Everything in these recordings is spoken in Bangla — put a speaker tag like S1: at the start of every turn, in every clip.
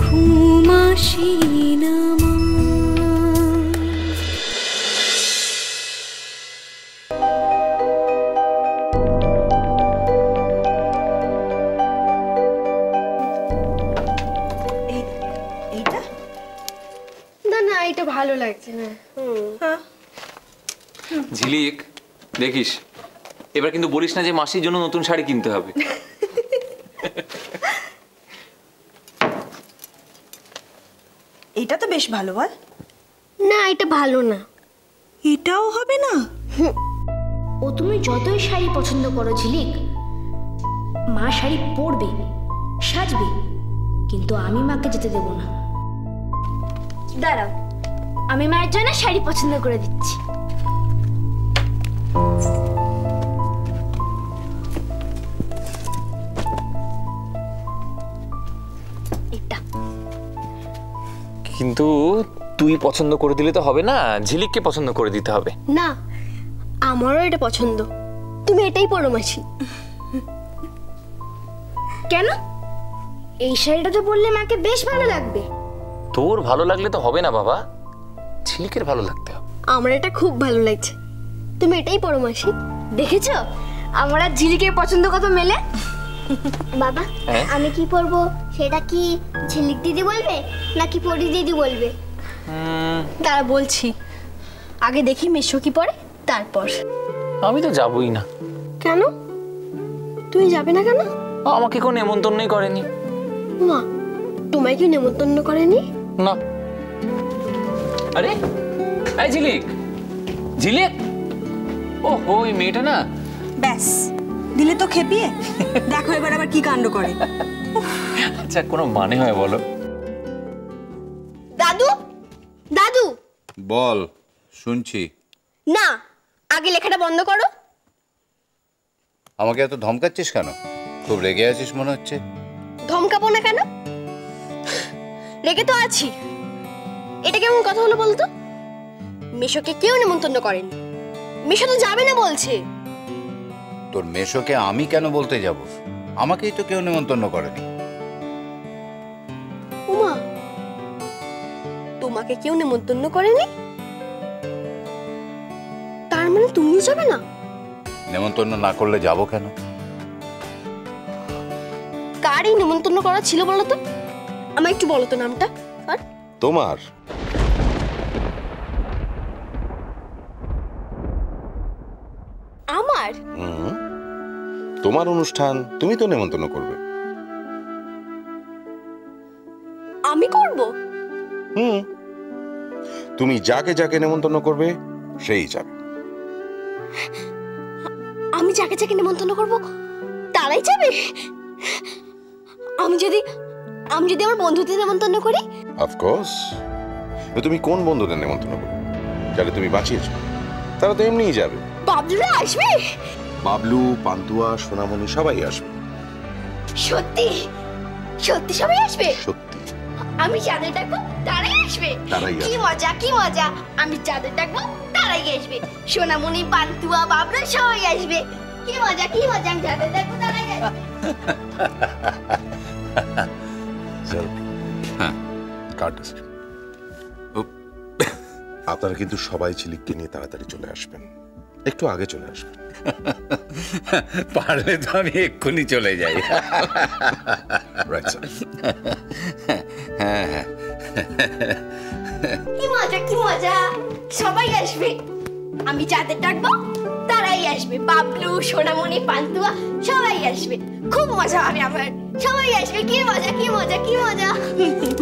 S1: ঘুম আসে না মা।
S2: এইটা
S3: না না, এটা ভালো লাগছে না।
S4: ঝিলিক, দেখিস এবার কিন্তু বলিস না যে মাসির জন্য নতুন শাড়ি কিনতে হবে।
S2: এটা তো বেশ ভালো, বল।
S3: না, এটা ভালো না।
S2: এটাও হবে না?
S5: ও তুমি যতই শাড়ি পছন্দ করো ঝিলিক, মা শাড়ি পরবে, সাজবে, কিন্তু আমি মাকে যেতে দেব না। দাঁড়াও, আমি মায়ের জন্য শাড়ি পছন্দ করে দিচ্ছি। এটা
S4: কিন্তু তুই পছন্দ করে দিলে তো হবে না, ঝিলিককে পছন্দ করে দিতে হবে।
S3: না, আমারও এটা পছন্দ। তুমি এটাই পরো মাসি।
S5: কেন? এই শাড়িটা তো পরলে মাকে বেশ ভালো লাগবে।
S4: তোর ভালো লাগলে তো হবে না বাবা, ঝিলিকের ভালো লাগতে হবে।
S3: আমার এটা খুব ভালো লাগছে, তুমি এটাই পরো মাসি।
S5: দেখেছো আমার আর ঝিলিকের পছন্দ কত মেলে।
S6: বাবা,
S4: হ্যাঁ?
S6: আমি কি পরবো সেটা কি ঝিলিক দিদি বলবে নাকি পরি দিদি বলবে?
S3: তারা বলছি, আগে দেখি মেশো কি পরে, তারপর।
S4: আমি তো যাবই না।
S3: কেন তুমি যাবে না কেন?
S4: আমাকে কোনো নেমন্তন্নই করেনি।
S3: মা, তোমায় কি নেমন্তন্ন করেনি?
S4: না। আরে এই ঝিলিক, ঝিলিক, ও ওই মেয়েটা না।
S2: ব্যাস, দিলে তো খেপিয়ে। দেখো এবার আবার কি কাণ্ড করে।
S4: আচ্ছা, কোনো মানে হয় বলো?
S3: দাদু, দাদু।
S7: বল, শুনছি।
S3: না, আগে লেখাটা বন্ধ করো।
S7: আমাকে এত ধমকাচ্ছিস কেন? খুব রেগে আছিস মনে হচ্ছে।
S3: ধমকাবো না কেন? রেগে তো আছি। এটা কেমন কথা হলো বলতো? মেশোকে কেউ নেমন্তন্ন করেনি, মেশো তো যাবে না বলছে।
S7: তোর মেশোকে আমি কেন বলতে যাব? আমাকেই তো কেউ নেমন্তন্ন করেনি।
S3: উমা, তোমাকে কেউ নেমন্তন্ন করেনি? তার মানে তুমিও যাবে না?
S7: নেমন্তন্ন না করলে যাব কেন?
S3: কারই নেমন্তন্ন করা ছিল বলো তো? আমায় একটু বলো তো নামটা। আর
S8: তোমার
S3: আমার?
S8: তোমার অনুষ্ঠান, তুমি তো নেমন্তন্ন করবে।
S3: আমি করব?
S8: তুমি যাকে যাকে নেমন্তন্ন করবে সেই যাবে।
S3: আমি যাকে যাকে নেমন্তন্ন করব তারাই যাবে? আমি যদি আমার বন্ধুদের নেমন্তন্ন করি?
S8: অফকোর্স। তুমি কোন বন্ধুদের নেমন্তন্ন করবে? যারা তুমি বাঁচিয়েছো তারা তো এমনিই যাবে।
S3: বাবলুরা আসবে?
S8: বাবলু, পান্তুয়া, সোনামণি সবাই আসবে।
S3: সত্যি সত্যি সবাই আসবে?
S8: সত্যি।
S3: আমি যাদের ডাকবো তারাই আসবে?
S8: তারাই আসবে।
S3: কি মজা, কি মজা। আমি যাদের ডাকবো তারাই আসবে। সোনামণি, পান্তুয়া, বাবলু সবাই আসবে। কি মজা, কি মজা। আমি যাদের ডাকবো তারাই আসবে।
S7: হ্যাঁ,
S8: আপনারা কিন্তু সবাই ঝিলিককে নিয়ে তাড়াতাড়ি চলে আসবেন, একটু আগে চলে আসবেন।
S7: পারলে তো আমি এক্ষুনি চলে যাই।
S8: Right sir.
S7: হ্যাঁ হ্যাঁ,
S3: কি মজা, কি মজা। সবাই আসবে। আমি যাদের ডাকবো তারাই আসবে। বাবলু, সোনামণি, পান্তুয়া সবাই আসবে। খুব মজা হবে আমার। সবাই আসবে। কি মজা, কি মজা, কি মজা।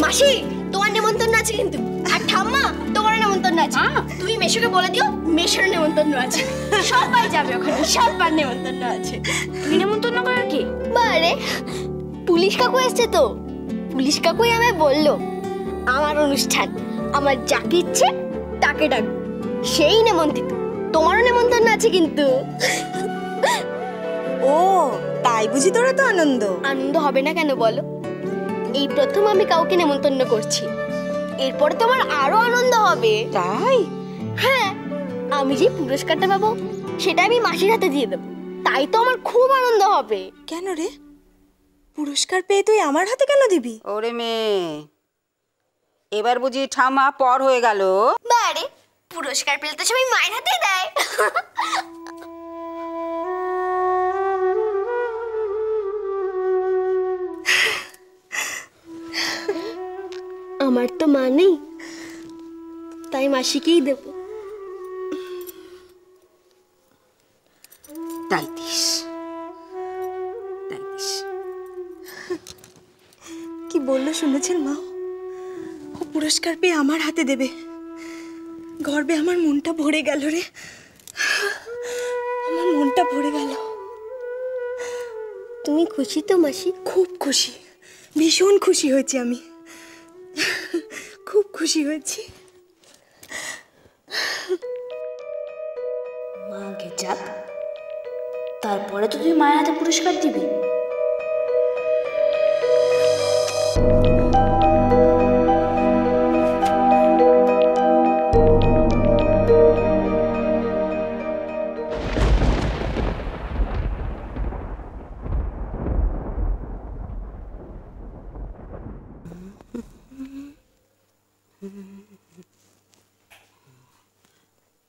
S3: মাসি, তোমার নেমন্তন্ন আছে কিন্তু। আর ঠাম্মা, তোমার নেমন্তন্ন আছে। তুমি মেশোকে বলে দিও মেশোর নেমন্তন্ন আছে। সবাই যাবে ওখানে, সবার নেমন্তন্ন আছে।
S5: তুই নেমন্তন্ন করার কি?
S3: বারে, পুলিশ কাকু এসছে তো। পুলিশ কাকুই আমায় বললো আমার অনুষ্ঠান, আমার যাকে ইচ্ছে তাকে ডাকবো, সেই নেমন্ত্রিত। তোমারও নেমন্তন্ন আছে কিন্তু।
S2: ও তাই বুঝি তোরা তো আনন্দ?
S3: আনন্দ হবে না কেন বলো? এই প্রথম আমি কাউকে নেমন্তন্ন করছি, এরপরে তোমার আরো আনন্দ হবে।
S2: তাই?
S3: হ্যাঁ, আমি যে পুরস্কারটা পাবো সেটা আমি মাসির হাতে দিয়ে দেবো, তাই তো আমার খুব আনন্দ হবে।
S2: কেন রে? পুরস্কার পেয়ে তুই আমার হাতে কেন দিবি?
S9: ওরে মেয়ে, এবার বুঝি ঠামা পর হয়ে গেল?
S3: বারে পুরস্কার পেলে তো সবাই মায়ের হাতেই দেয়।
S6: আমার তো মা নেই, তাই মাসিকেই দেব।
S9: তাই দিস, তাই দিস।
S2: কি বললো শুনেছেন মা? ও পুরস্কার পেয়ে আমার হাতে দেবে। গর্বে আমার মনটা ভরে গেল রে, আমার মনটা ভরে গেল।
S6: তুমি খুশি তো মাসি?
S2: খুব খুশি, ভীষণ খুশি হয়েছি আমি, খুব খুশি হয়েছি।
S5: মা আগে যাক, তারপরে তো তুই মায়ের হাতে পুরস্কার দিবি।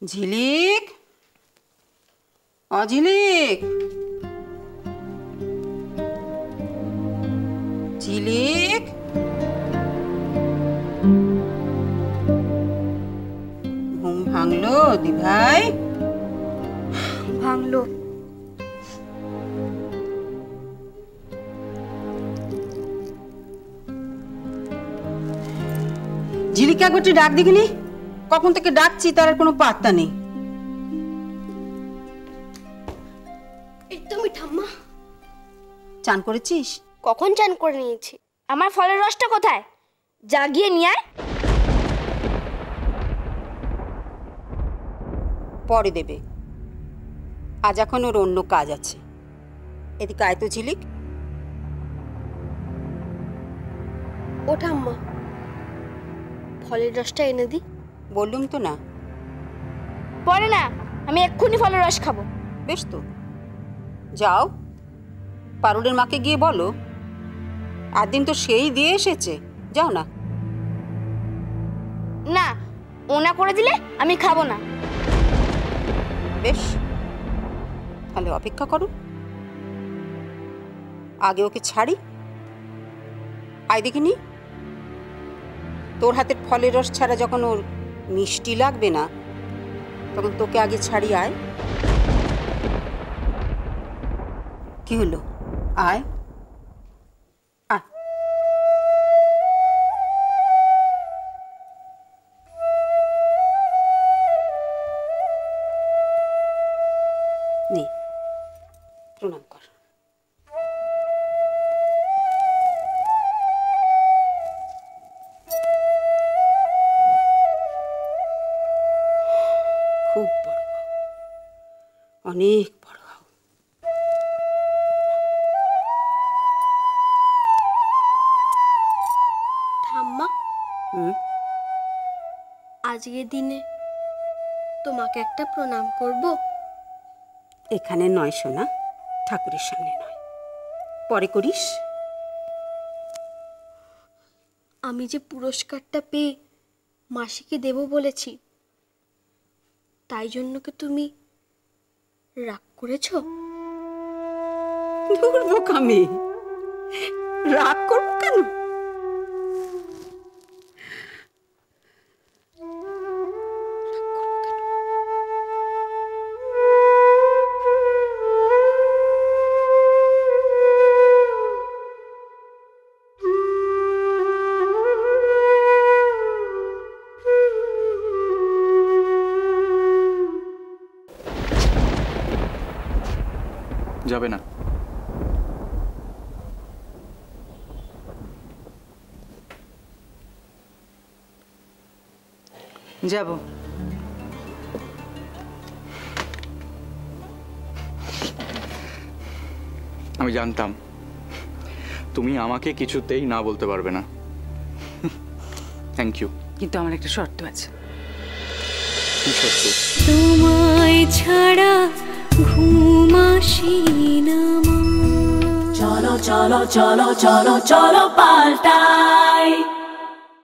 S9: ঝিলিক, অঝিলিক, ঝিলিক, ঘুম ভাঙলো দিভাই?
S2: ভাঙলো।
S9: ঝিলিক একবার তুই ডাক দিবি নি? কখন থেকে ডাকছি, তার আর কোনো পাত্তা নেই।
S6: এই তুমি ঠাম্মা,
S9: চান করেছিস?
S6: কখন চান করে নিয়েছি।
S5: আমার ফলের রসটা কোথায়? যা গিয়ে নিয়ে আয়।
S9: পরে দেবে, আজ এখন ওর অন্য কাজ আছে। এদিকে আয় তো ঝিলিক।
S6: ও ঠাম্মা, ফলের রসটা এনে দি।
S9: বললুম তো না।
S5: পরে না, আমি এক্ষুনি ফলের রস খাবো।
S9: বেশ তো, যাও পারুলের মাকে গিয়ে বলো, আর দিন তো সেই দিয়ে এসেছে, যাও না।
S5: না, ও না করে দিলে আমি খাবো না।
S9: বেশ, তাহলে অপেক্ষা করো, আগে ওকে ছাড়ি। আয় দেখিনি, তোর হাতের ফলের রস ছাড়া যখন ওর মিষ্টি লাগবে না, তখন তোকে আগে ছাড়ি। আয়। কি হলো? আয় আয়। নে, প্রণাম কর। খুব বড় হও, অনেক বড় হও।
S6: ঠাম্মা,
S9: হুম,
S6: আজকের দিনে তোমাকে একটা প্রণাম করব।
S9: এখানে নয় সোনা, ঠাকুরের সামনে নয়, পরে করিস।
S6: আমি যে পুরস্কারটা পেয়ে মাসিকে দেব বলেছি, তাই জন্য কি তুমি রাগ করেছো?
S9: দূর বোকামি, রাগ করবো কেন?
S4: যাবে না।
S9: যাব।
S10: আমি জানতাম তুমি আমাকে কিছুতেই না বলতে পারবে না। Thank you.
S9: কিন্তু আমার একটা শর্ত আছে।
S10: কি শর্ত?
S1: তোমায় ছাড়া ঘুম আসে না মা। চলো চলো চলো চলো চলো পাল্টাই